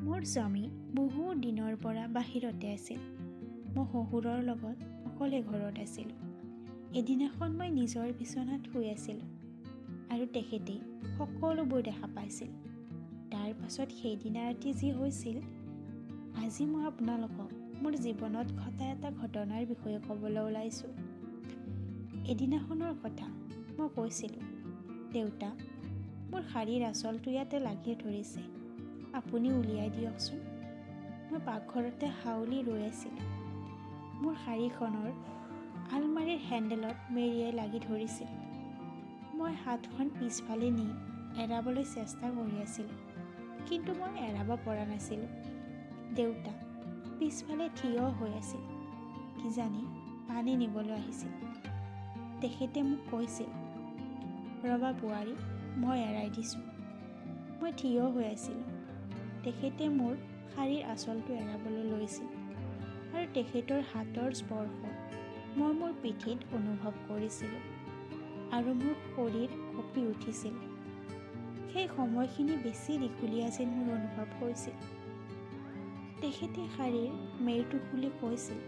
মোৰ স্বামী বহু দিনৰ পৰা বাহিৰতে আছিল। মই শহুৰৰ লগত অকলে ঘৰত আছিলোঁ। এদিনাখন মই নিজৰ বিচনাত শুই আছিলোঁ আৰু তেখেতে সকলোবোৰ দেখা পাইছিল। তাৰ পাছত সেইদিনা ৰাতি যি হৈছিল, আজি মই আপোনালোকক মোৰ জীৱনত ঘটা এটা ঘটনাৰ বিষয়ে ক'বলৈ ওলাইছোঁ। এদিনাখনৰ কথা মই কৈছিলোঁ, দেউতা, মোৰ শাৰীৰ আঁচলটো ইয়াতে লাগি ধৰিছে, আপুনি উলিয়াই দিয়কচোন। মই পাকঘৰতে হাউলি ৰৈ আছিলোঁ। মোৰ শাৰীখনৰ আলমাৰীৰ হেণ্ডেলত মেৰিয়াই লাগি ধৰিছিল। মই হাতখন পিছফালে নি এৰাবলৈ চেষ্টা কৰি আছিলোঁ, কিন্তু মই এৰাব পৰা নাছিলোঁ। দেউতা পিছফালে থিয় হৈ আছিল, কিজানি পানী নিবলৈ আহিছিল। তেখেতে মোক কৈছিল, ৰবা বোৱাৰী, মই এৰাই দিছোঁ। মই থিয় হৈ আছিলোঁ। তেখেতে মোৰ শাৰীৰ আঁচলটো এৰাবলৈ লৈছিল আৰু তেখেতৰ হাতৰ স্পৰ্শ মই মোৰ পিঠিত অনুভৱ কৰিছিলোঁ আৰু মোৰ শৰীৰ কঁপি উঠিছিল। সেই সময়খিনি বেছি দীঘলীয়া যেন মোৰ অনুভৱ হৈছিল। তেখেতে শাৰীৰ মেৰটো খুলি কৈছিল,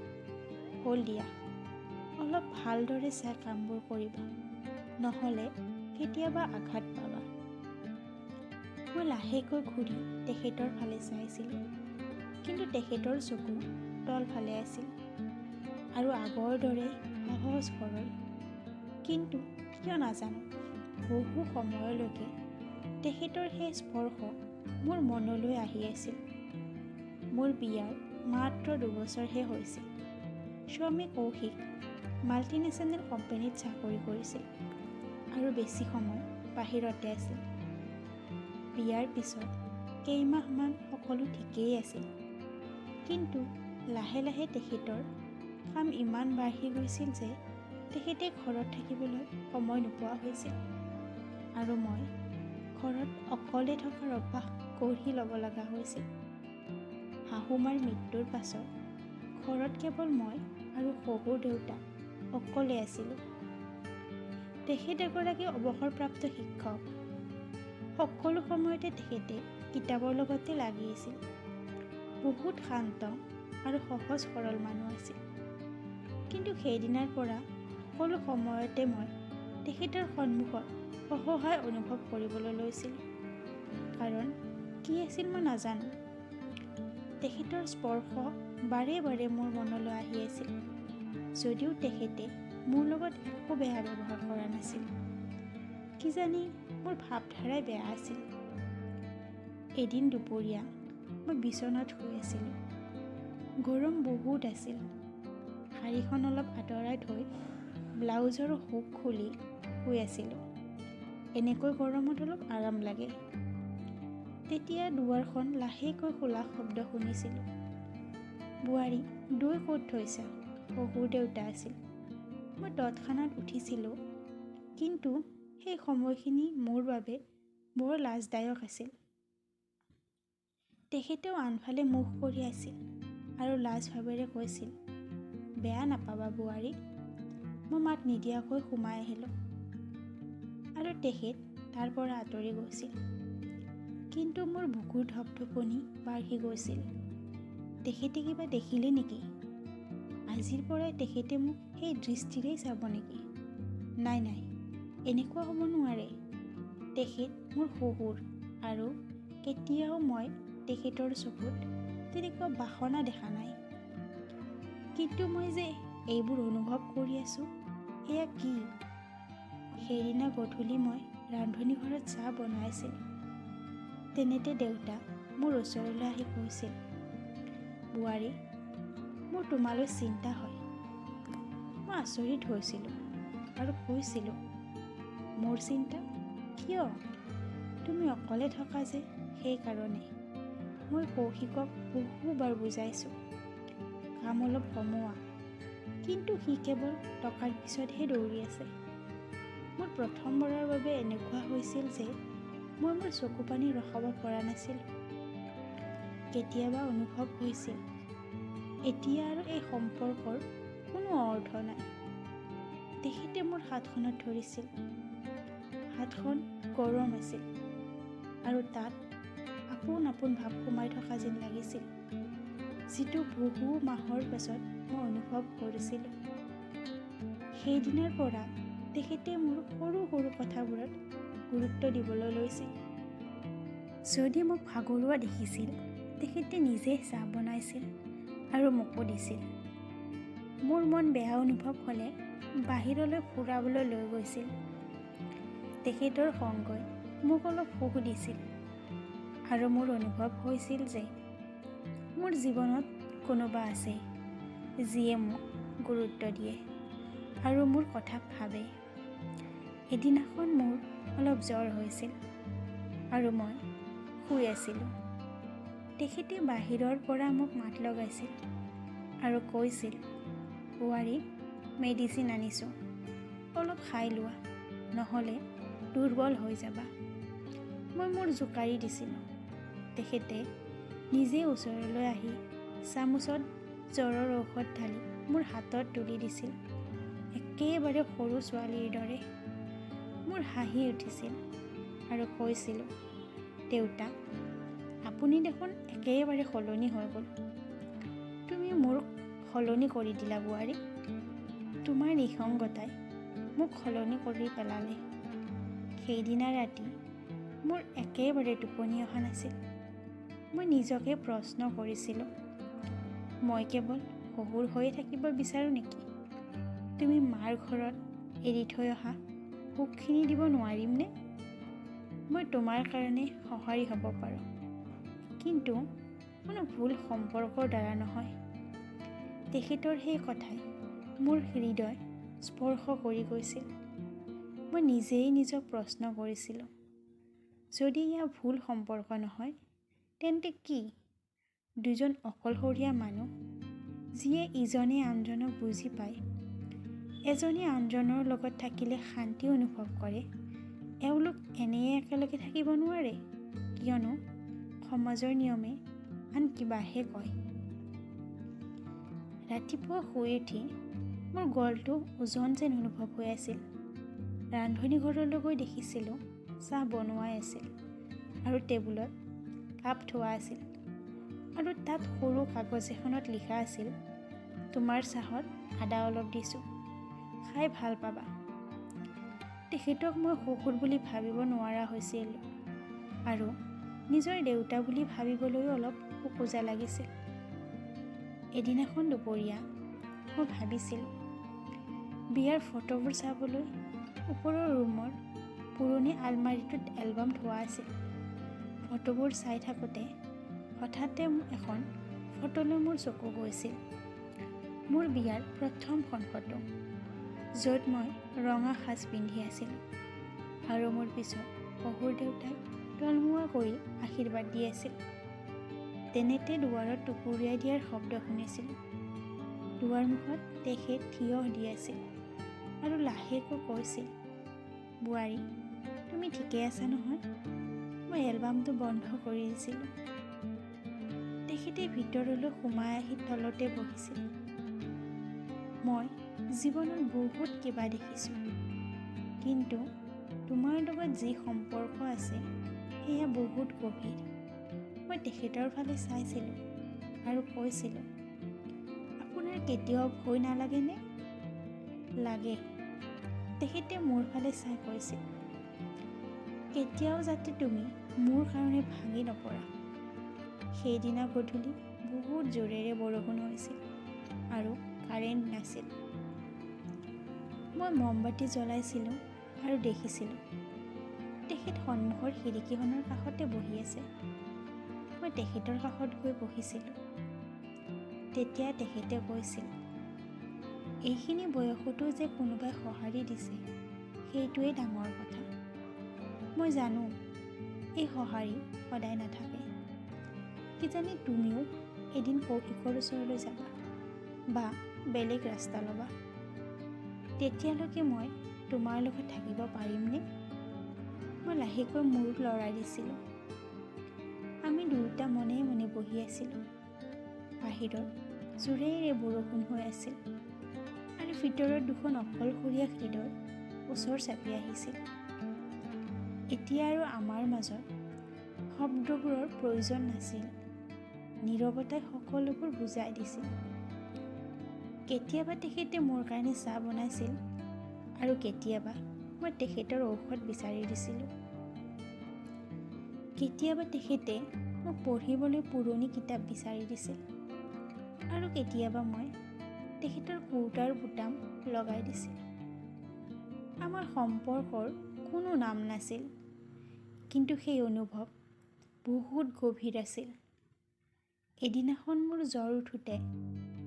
হ'ল দিয়া, অলপ ভালদৰে চাই কামবোৰ কৰিবা, নহ'লে কেতিয়াবা আঘাত পাবা। মই লাহেকৈ ঘূৰি তেখেতৰ ফালে চাইছিলোঁ, কিন্তু তেখেতৰ চকু তলফালে আছিল আৰু আগৰ দৰে সহজ সৰল। কিন্তু কিয় নাজানো, বহু সময়লৈকে তেখেতৰ সেই স্পৰ্শ মোৰ মনলৈ আহি আছিল। মোৰ বিয়াৰ মাত্ৰ 2 বছৰহে হৈছিল। স্বামী কৌশিক মাল্টিনেশ্যনেল কোম্পানীত চাকৰি কৰিছিল আৰু বেছি সময় বাহিৰতে আছিল। বিয়াৰ পিছত কেইমাহমান সকলো ঠিকেই আছিল, কিন্তু লাহে লাহে তেখেতৰ কাম ইমান বাঢ়ি গৈছিল যে তেখেতে ঘৰত থাকিবলৈ সময় নোপোৱা হৈছিল আৰু মই ঘৰত অকলে থকাৰ অভ্যাস গঢ়ি ল'ব লগা হৈছিল। শাহুমাৰ মৃত্যুৰ পাছত ঘৰত কেৱল মই আৰু শহুৰ দেউতা অকলে আছিলোঁ। তেখেত এগৰাকী অৱসৰপ্ৰাপ্ত শিক্ষক। সকলো সময়তে তেখেতে কিতাপৰ লগতে লাগি আছিল। বহুত শান্ত আৰু সহজ সৰল মানুহ আছিল। কিন্তু সেইদিনাৰ পৰা সকলো সময়তে মই তেখেতৰ সন্মুখত অসহায় অনুভৱ কৰিবলৈ লৈছিলোঁ। কাৰণ কি আছিল মই নাজানো। তেখেতৰ স্পৰ্শ বাৰে বাৰে মোৰ মনলৈ আহি আছিল, যদিও তেখেতে মোৰ লগত একো বেয়া ব্যৱহাৰ কৰা নাছিল। কিজানি মোৰ ভাৱধাৰাই বেয়া আছিল। এদিন দুপৰীয়া মই বিচনাত শুই আছিলোঁ। গৰম বহুত আছিল। শাৰীখন অলপ আঁতৰাই থৈ ব্লাউজৰ হুক খুলি শুই আছিলোঁ। এনেকৈ গৰমত অলপ আৰাম লাগে। তেতিয়া দুৱাৰখন লাহেকৈ খোলা শব্দ শুনিছিলোঁ। বোৱাৰী, দৈ ক'ত থৈছা? শহুৰ দেউতা আছিল। মই তৎক্ষণাত উঠিছিলোঁ, কিন্তু সেই সময়খিনি মোৰ বাবে বৰ লাজদায়ক আছিল। তেখেতেও আনফালে মুখ কৰি আছিল আৰু লাজ ভাৱেৰে কৈছিল, বেয়া নাপাবা বোৱাৰী। মই মাত নিদিয়াকৈ সোমাই আহিলোঁ আৰু তেখেত তাৰ পৰা আঁতৰি গৈছিল। কিন্তু মোৰ বুকুৰ ধপধপনি বাঢ়ি গৈছিল। তেখেতে কিবা দেখিলে নেকি? আজিৰ পৰাই তেখেতে মোক সেই দৃষ্টিৰেই চাব নেকি? নাই নাই, এনেকুৱা হ'ব নোৱাৰে। তেখেত মোৰ শহুৰ আৰু কেতিয়াও মই তেখেতৰ চকুত তেনেকুৱা বাসনা দেখা নাই। কিন্তু মই যে এইবোৰ অনুভৱ কৰি আছোঁ, এয়া কি? সেইদিনা গধূলি মই ৰান্ধনি ঘৰত চাহ বনাইছিলোঁ। তেনেতে দেউতা মোৰ ওচৰলৈ আহি কৈছিল, বোৱাৰী, মোৰ তোমালৈ চিন্তা হয়। মই আচৰিত হৈছিলোঁ আৰু কৈছিলোঁ, মোৰ চিন্তা? কিয়? তুমি অকলে থকা যে, সেইকাৰণে। মই কৌশিকক বহুবাৰ বুজাইছোঁ, কাম অলপ কমোৱা, কিন্তু সি কেৱল টকাৰ পিছতহে দৌৰি আছে। মোৰ প্ৰথমবাৰৰ বাবে এনেকুৱা হৈছিল যে মই মোৰ চকু পানী ৰখাব পৰা নাছিলোঁ। কেতিয়াবা অনুভৱ হৈছিল, এতিয়া আৰু এই সম্পৰ্কৰ কোনো অৰ্থ নাই। তেখেতে মোৰ হাতখনত ধৰিছিল। হাতখন গৰম আছিল আৰু তাত আপোন আপোন ভাৱ সোমাই থকা যেন লাগিছিল, যিটো বহু মাহৰ পাছত মই অনুভৱ কৰিছিলোঁ। সেইদিনাৰ পৰা তেখেতে মোৰ সৰু সৰু কথাবোৰত গুৰুত্ব দিবলৈ লৈছিল। যদি মোক ভাগৰুৱা দেখিছিল, তেখেতে নিজে চাহ বনাইছিল আৰু মোকো দিছিল। মোৰ মন বেয়া অনুভৱ হ'লে বাহিৰলৈ ফুৰাবলৈ লৈ গৈছিল। তেখেতৰ সংগই মোক অলপ সুখ দিছিল আৰু মোৰ অনুভৱ হৈছিল যে মোৰ জীৱনত কোনোবা আছে যিয়ে মোক গুৰুত্ব দিয়ে আৰু মোৰ কথা ভাবে। এদিনাখন মোৰ অলপ জ্বৰ হৈছিল আৰু মই শুই আছিলোঁ। তেখেতে বাহিৰৰ পৰা মোক মাত লগাইছিল আৰু কৈছিল, বোৱাৰী, মেডিচিন আনিছোঁ, অলপ খাই লোৱা, নহ'লে দুৰ্বল হৈ যাবা। মই মোৰ জোকাৰি দিছিলোঁ। তেখেতে নিজে ওচৰলৈ আহি চামুচত জ্বৰৰ ঔষধ ঢালি মোৰ হাতত তুলি দিছিল, একেবাৰে সৰু ছোৱালীৰ দৰে। মোৰ হাঁহি উঠিছিল আৰু কৈছিলোঁ, দেউতা, আপুনি দেখোন একেবাৰে সলনি হৈ গ'ল। তুমি মোৰ সলনি কৰি দিলা বোৱাৰী। তোমাৰ নিসংগতাই মোক সলনি কৰি পেলালে। সেইদিনা ৰাতি মোৰ একেবাৰে টোপনি অহা নাছিল। মই নিজকে প্ৰশ্ন কৰিছিলোঁ, মই কেৱল শহুৰ হৈয়ে থাকিব বিচাৰোঁ নেকি? তুমি মাৰ ঘৰত এৰি থৈ অহা সুখখিনি দিব নোৱাৰিমনে? মই তোমাৰ কাৰণে সঁহাৰি হ'ব পাৰোঁ, কিন্তু কোনো ভুল সম্পৰ্কৰ দ্বাৰা নহয়। তেখেতৰ সেই কথাই মোৰ হৃদয় স্পৰ্শ কৰি গৈছিল। মই নিজেই নিজক প্ৰশ্ন কৰিছিলোঁ, যদি এয়া ভুল সম্পৰ্ক নহয়, তেন্তে কি? দুজন অকলশৰীয়া মানুহ, যিয়ে ইজনে আনজনক বুজি পায়, এজনে আনজনৰ লগত থাকিলে শান্তি অনুভৱ কৰে, এওঁলোক এনেয়ে একেলগে থাকিব নোৱাৰে, কিয়নো সমাজৰ নিয়মে আন কিবাহে কয়। ৰাতিপুৱা শুই উঠি মোৰ গলটো ওজন যেন অনুভৱ হৈ আছিল। ৰান্ধনি ঘৰলৈ গৈ দেখিছিলোঁ চাহ বনোৱাই আছিল আৰু টেবুলত কাপ থোৱা আছিল আৰু তাত সৰু কাগজ এখনত লিখা আছিল, তোমাৰ চাহত আদা অলপ দিছোঁ, খাই ভাল পাবা। তেখেতক মই শহুৰ বুলি ভাবিব নোৱাৰা হৈছিলোঁ আৰু নিজৰ দেউতা বুলি ভাবিবলৈও অলপ উকুজা লাগিছিল। এদিনাখন দুপৰীয়া মই ভাবিছিলোঁ, বিয়াৰ ফটোবোৰ চাবলৈ ওপৰৰ ৰুমৰ পুৰণি আলমাৰিটোত এলবাম থোৱা আছিল। ফটোবোৰ চাই থাকোঁতে হঠাতে এখন ফটোলৈ মোৰ চকু গৈছিল। মোৰ বিয়াৰ প্ৰথমখন ফটো, য'ত মই ৰঙা সাজ পিন্ধি আছিলোঁ আৰু মোৰ পিছত শহুৰ দেউতাই তলমুৱা কৰি আশীৰ্বাদ দি আছিল। তেনেতে দুৱাৰত টুকুৰিয়াই দিয়াৰ শব্দ শুনিছিলোঁ। দুৱাৰমুখত তেখেত থিয় দি আছিল আৰু লাহেকৈ কৈছিল, বোৱাৰী, তুমি ঠিকে আছা নহয়? মই এলবামটো বন্ধ কৰি দিছিলোঁ। তেখেতে ভিতৰলৈ সোমাই আহি তলতে বহিছিল। মই জীৱনত বহুত কিবা দেখিছোঁ, কিন্তু তোমাৰ লগত যি সম্পৰ্ক আছে সেয়া বহুত গভীৰ। মই তেখেতৰ ফালে চাইছিলোঁ আৰু কৈছিলোঁ, আপোনাৰ কেতিয়াও ভয় নালাগেনে? লাগে। তেখেতে মোৰ ফালে চাই কৈছিল, কেতিয়াও যাতে তুমি মোৰ কাৰণে ভাঙি নপৰা। সেইদিনা গধূলি বহুত জোৰেৰে বৰষুণ হৈছিল আৰু কাৰেণ্ট নাছিল। মই মমবাতি জ্বলাইছিলোঁ আৰু দেখিছিলোঁ তেখেত সন্মুখৰ খিৰিকীখনৰ কাষতে বহি আছে। মই তেখেতৰ কাষত গৈ বহিছিলোঁ। তেতিয়া তেখেতে কৈছিল, এইখিনি বয়সতো যে কোনোবাই সঁহাৰি দিছে, সেইটোৱেই ডাঙৰ কথা। মই জানো এই সঁহাৰি সদায় নাথাকে। কিজানি তুমিও এদিন কৌশিকৰ ওচৰলৈ যাবা বা বেলেগ ৰাস্তা ল'বা। তেতিয়ালৈকে মই তোমাৰ লগত থাকিব পাৰিমনে? মই লাহেকৈ মূৰ লৰাই দিছিলোঁ। আমি দুয়োটা মনে মনে বহি আছিলোঁ। বাহিৰত জোৰেৰে বৰষুণ হৈ আছিল আৰু ভিতৰত দুখন অকলশৰীয়া হৃদয় ওচৰ চাপি আহিছিল। এতিয়া আৰু আমাৰ মাজত শব্দবোৰৰ প্ৰয়োজন নাছিল। নীৰৱতাই সকলোবোৰ বুজাই দিছিল। কেতিয়াবা তেখেতে মোৰ কাৰণে চাহ বনাইছিল আৰু কেতিয়াবা মই তেখেতৰ ঔষধ বিচাৰি দিছিলোঁ। কেতিয়াবা তেখেতে মোক পঢ়িবলৈ পুৰণি কিতাপ বিচাৰি দিছিল আৰু কেতিয়াবা মই তেখেতৰ কুৰ্তাৰ বুটাম লগাই দিছিলোঁ। আমাৰ সম্পৰ্কৰ কোনো নাম নাছিল, কিন্তু সেই অনুভৱ বহুত গভীৰ আছিল। এদিনাখন মোৰ জ্বৰ উঠোঁতে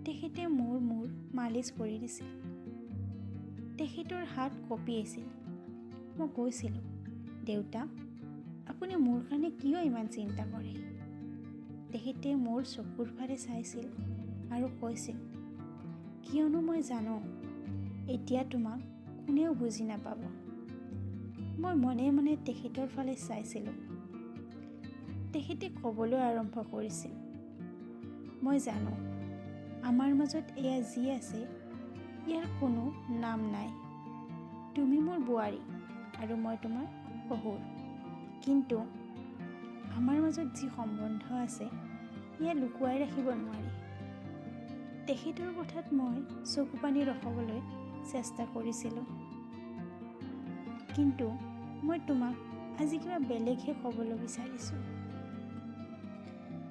তেখেতে মোৰ মূৰ মালিচ কৰি দিছিল। তেখেতৰ হাত কঁপি আছিল। মই কৈছিলোঁ, দেউতা, আপুনি মোৰ কাৰণে কিয় ইমান চিন্তা কৰে? তেখেতে মোৰ চকুৰ ফালে চাইছিল আৰু কৈছিল, কিয়নো মই জানো এতিয়া তোমাক কোনেও বুজি নাপাব। মই মনে মনে তেখেতৰ ফালে চাইছিলোঁ। তেখেতে ক'বলৈ আৰম্ভ কৰিছিল, মই জানো আমাৰ মাজত এয়া যি আছে ইয়াৰ কোনো নাম নাই। তুমি মোৰ বোৱাৰী আৰু মই তোমাৰ শহুৰ, কিন্তু আমাৰ মাজত যি সম্বন্ধ আছে এয়া লুকুৱাই ৰাখিব নোৱাৰি। তেখেতৰ কথাত মই চকু পানী ৰখাবলৈ চেষ্টা কৰিছিলোঁ, কিন্তু মই তোমাক আজি কিবা বেলেগহে ক'বলৈ বিচাৰিছোঁ।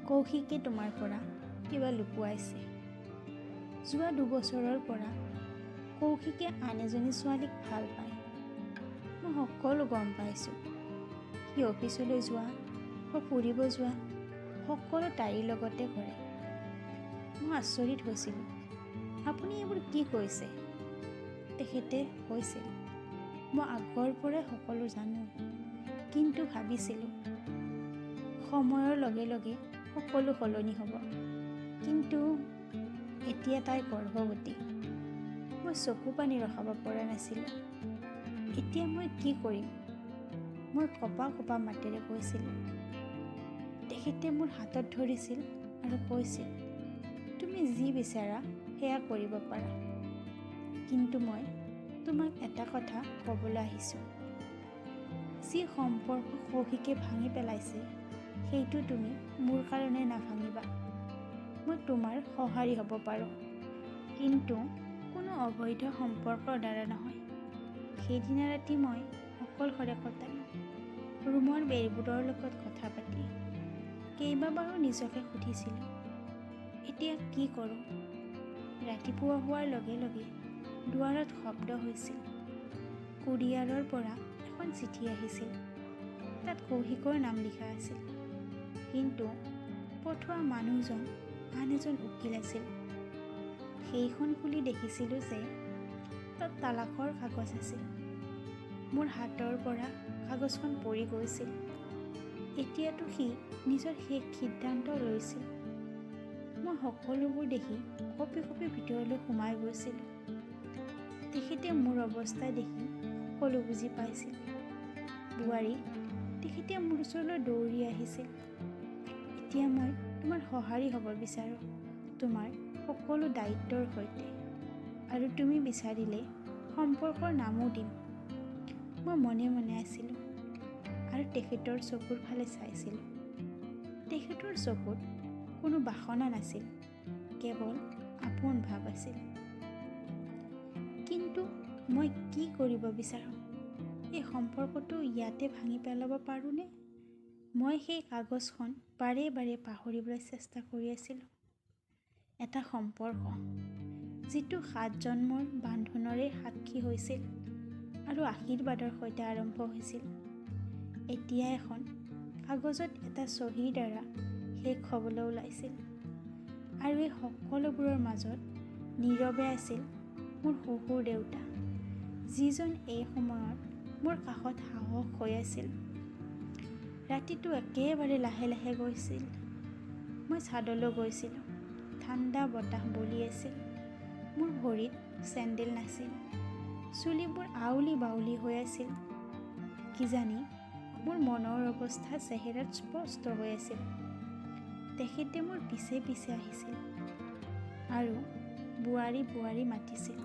কৌশিকে তোমাৰ পৰা কিবা লুকুৱাইছে। যোৱা 2 বছৰৰ পৰা কৌশিকে আন এজনী ছোৱালীক ভাল পায়। মই সকলো গম পাইছোঁ। সি অফিচলৈ যোৱা বা ফুৰিব যোৱা সকলো তাইৰ লগতে কৰে। মই আচৰিত হৈছিলোঁ, আপুনি এইবোৰ কি কৈছে? তেখেতে কৈছিল, মই আগৰ পৰাই সকলো জানো, কিন্তু ভাবিছিলোঁ সময়ৰ লগে লগে সকলো সলনি হ'ব। কিন্তু এতিয়া তাই গৰ্ভৱতী। মই চকু পানী ৰখাব পৰা নাছিলোঁ। এতিয়া মই কি কৰিম? মই কঁপা কঁপা মাতেৰে কৈছিলোঁ। তেখেতে মোৰ হাতত ধৰিছিল আৰু কৈছিল, তুমি যি বিচাৰা সেয়া কৰিব পাৰা, কিন্তু মই তোমাক এটা কথা ক'বলৈ আহিছোঁ। যি সম্পৰ্ক কৌশিকে ভাঙি পেলাইছে সেইটো তুমি মোৰ কাৰণে নাভাঙিবা। মই তোমাৰ সঁহাৰি হ'ব পাৰোঁ, কিন্তু কোনো অবৈধ সম্পৰ্কৰ দ্বাৰা নহয়। সেইদিনা ৰাতি মই অকলশৰে কটালোঁ, ৰুমৰ বেৰবোৰৰ লগত কথা পাতি। কেইবাবাৰো নিজকে সুধিছিলোঁ, এতিয়া কি কৰোঁ? ৰাতিপুৱা হোৱাৰ লগে লগে দুৱাৰত শব্দ হৈছিল। কুৰিয়াৰৰ পৰা এখন চিঠি আহিছিল। তাত কৌশিকৰ নাম লিখা আছিল, কিন্তু পঠোৱা মানুহজন আন এজন উকিল আছিল। সেইখন খুলি দেখিছিলোঁ যে তাত তালাকৰ কাগজ আছিল। মোৰ হাতৰ পৰা কাগজখন পৰি গৈছিল। এতিয়াতো সি নিজৰ শেষ সিদ্ধান্ত লৈছিল। মই সকলোবোৰ দেখি কঁপি কঁপি ভিতৰলৈ সোমাই গৈছিলোঁ। তেখেতে মোৰ অৱস্থা দেখি সকলো বুজি পাইছিল। বোৱাৰী, তেখেতে মোৰ ওচৰলৈ দৌৰি আহিছিল। এতিয়া মই তোমাৰ সঁহাৰি হ'ব বিচাৰোঁ, তোমাৰ সকলো দায়িত্বৰ সৈতে, আৰু তুমি বিচাৰিলে সম্পৰ্কৰ নামো দিম। মই মনে মনে আছিলোঁ আৰু তেখেতৰ চকুৰ ফালে চাইছিলোঁ। তেখেতৰ চকুত কোনো বাসনা নাছিল, কেৱল আপোন ভাৱ আছিল। কিন্তু মই কি কৰিব বিচাৰোঁ? এই সম্পৰ্কটো ইয়াতে ভাঙি পেলাব পাৰোঁনে? মই সেই কাগজখন বাৰে বাৰে পাহৰিবলৈ চেষ্টা কৰি আছিলোঁ। এটা সম্পৰ্ক যিটো 7 জন্মৰ বান্ধোনৰে সাক্ষী হৈছিল আৰু আশীৰ্বাদৰ সৈতে আৰম্ভ হৈছিল, এতিয়া এখন কাগজত এটা চহীৰ দ্বাৰা শেষ হ'বলৈ ওলাইছিল। আৰু এই সকলোবোৰৰ মাজত নীৰৱে আছিল মোৰ শহুৰ দেউতা, যিজন এই সময়ত মোৰ কাষত সাহস হৈ আছিল। ৰাতিটো একেবাৰে লাহে লাহে গৈছিল। মই ছাদলৈ গৈছিলোঁ। ঠাণ্ডা বতাহ বলি আছিল। মোৰ ভৰিত চেণ্ডেল নাছিল। চুলিবোৰ আউলি বাউলি হৈ আছিল। কিজানি মোৰ মনৰ অৱস্থা চেহেৰাত স্পষ্ট হৈ আছিল। তেখেতে মোৰ পিছে পিছে আহিছিল আৰু বোৱাৰী বোৱাৰী মাতিছিল।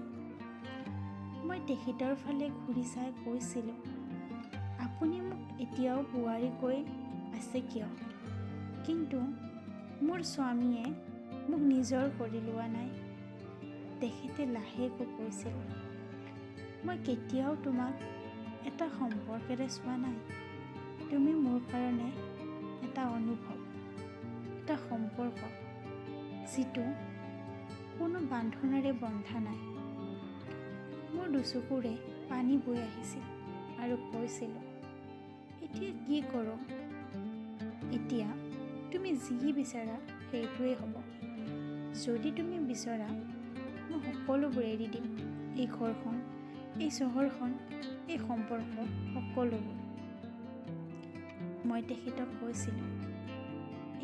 মই তেখেতৰ ফালে ঘূৰি চাই কৈছিলোঁ, আপুনি মোক এতিয়াও বোৱাৰী কৈ আছে কিয়? কিন্তু মোৰ স্বামীয়ে মোক নিজৰ কৰি লোৱা নাই। তেখেতে লাহেকৈ কৈছিল, মই কেতিয়াও তোমাক এটা সম্পৰ্কেৰে চোৱা নাই। তুমি মোৰ কাৰণে এটা অনুভৱ, এটা সম্পৰ্ক, যিটো কোনো বান্ধোনেৰে বন্ধা নাই। মোৰ দুচকুৰে পানী বৈ আহিছিল আৰু কৈছিলোঁ, এতিয়া কি কৰোঁ? এতিয়া তুমি যি বিচাৰা সেইটোৱেই হ'ব। যদি তুমি বিচৰা মই সকলোবোৰ এৰি দিম, এই ঘৰখন, এই চহৰখন, এই সম্পৰ্ক, সকলোবোৰ। মই তেখেতক কৈছিলোঁ,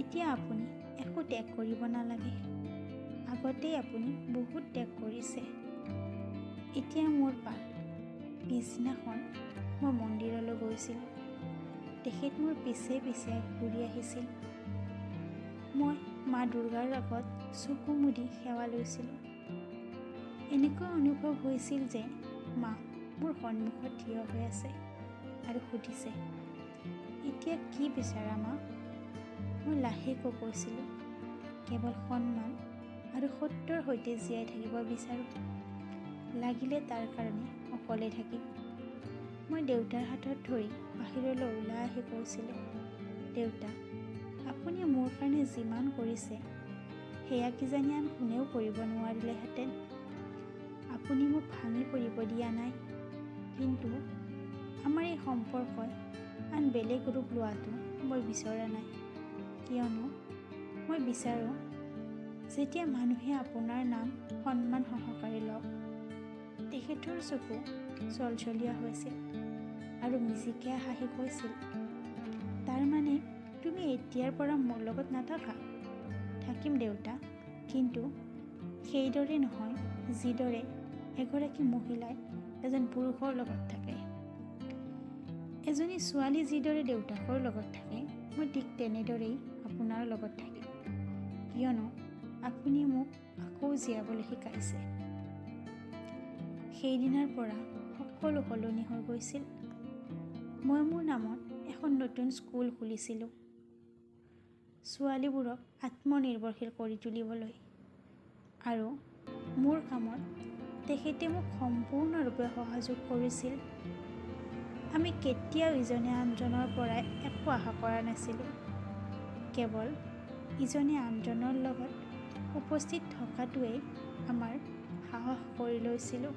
এতিয়া আপুনি একো ত্যাগ কৰিব নালাগে। আগতেই আপুনি বহুত ত্যাগ কৰিছে। এতিয়া মোৰ পাল। পিছদিনাখন মই মন্দিৰলৈ গৈছিলোঁ। তেখেত মোৰ পিছে পিছে ঘূৰি আহিছিল। মই মা দুৰ্গাৰ আগত চকু মুদি সেৱা লৈছিলোঁ। এনেকুৱা অনুভৱ হৈছিল যে মা মোৰ সন্মুখত থিয় হৈ আছে আৰু সুধিছে, এতিয়া কি বিচাৰা মা? মই লাহেকৈ কৈছিলোঁ, কেৱল সন্মান আৰু সত্যৰ সৈতে জীয়াই থাকিব বিচাৰোঁ। লাগিলে তাৰ কাৰণে অকলে থাকিম। মই দেউতাৰ হাতত ধৰি বাহিৰলৈ ওলাই আহি কৈছিলোঁ, দেউতা, আপুনি মোৰ কাৰণে যিমান কৰিছে সেয়া কিজানি আন কোনেও কৰিব নোৱাৰিলেহেঁতেন। আপুনি মোক ভাঙি পৰিব দিয়া নাই। কিন্তু আমাৰ এই সম্পৰ্কই আন বেলেগ ৰূপ লোৱাটো মই বিচৰা নাই। কিয়নো মই বিচাৰোঁ যেতিয়া মানুহে আপোনাৰ নাম সন্মান সহকাৰে লওক। তেখেতৰ চকু চলচলীয়া হৈছিল আৰু মিচিকিয়া হাঁহি কৈছিল, তাৰমানে তুমি এতিয়াৰ পৰা মোৰ লগত নাথাকা? থাকিম দেউতা, কিন্তু সেইদৰে নহয় যিদৰে এগৰাকী মহিলাই এজন পুৰুষৰ লগত থাকে। এজনী ছোৱালী যিদৰে দেউতাকৰ লগত থাকে, মই ঠিক তেনেদৰেই আপোনাৰ লগত থাকিম। কিয়নো আপুনি মোক আকৌ জীয়াবলৈ শিকাইছে। সেইদিনাৰ পৰা সকলো সলনি হৈ গৈছিল। মই মোৰ নামত এখন নতুন স্কুল খুলিছিলোঁ, ছোৱালীবোৰক আত্মনিৰ্ভৰশীল কৰি তুলিবলৈ। আৰু মোৰ কামত তেখেতে মোক সম্পূৰ্ণৰূপে সহযোগ কৰিছিল। আমি কেতিয়াও ইজনে আনজনৰ পৰাই একো আশা কৰা নাছিলোঁ। কেৱল ইজনে আনজনৰ লগত উপস্থিত থকাটোৱেই আমাৰ সাহস কৰি লৈছিলোঁ।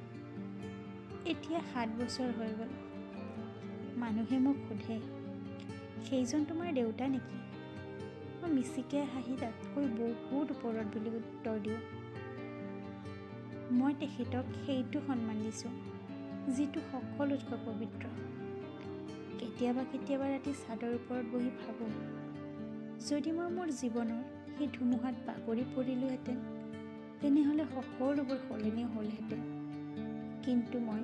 এতিয়া 7 বছৰ হৈ গ'ল। মানুহে মোক সোধে, সেইজন তোমাৰ দেউতা নেকি? মই মিচিকিয়াই হাঁহি তাতকৈ বহুত ওপৰত বুলি উত্তৰ দিওঁ। মই তেখেতক সেইটো সন্মান দিছোঁ যিটো সকলোতকৈ পবিত্ৰ। কেতিয়াবা কেতিয়াবা ৰাতি ছাদৰ ওপৰত বহি ভাবোঁ, যদি মই মোৰ জীৱনৰ সেই ধুমুহাত বাগৰি পৰিলোহেঁতেন, তেনেহ'লে সকলোবোৰ সলনি হ'লহেঁতেন। কিন্তু মই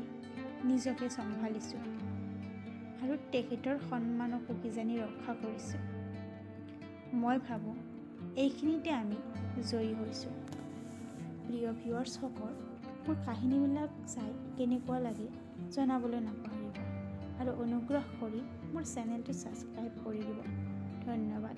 নিজকে চম্ভালিছোঁ আৰু তেখেতৰ সন্মানকো কিজানি ৰক্ষা কৰিছোঁ। মই ভাবোঁ এইখিনিতে আমি জয়ী হৈছোঁ। প্ৰিয় ভিউৱাৰ্ছসকল, মোৰ কাহিনীবিলাক চাই কেনেকুৱা লাগে জনাবলৈ নাপাহৰিব আৰু অনুগ্ৰহ কৰি মোৰ চেনেলটো ছাবস্ক্ৰাইব কৰি দিব। ধন্যবাদ।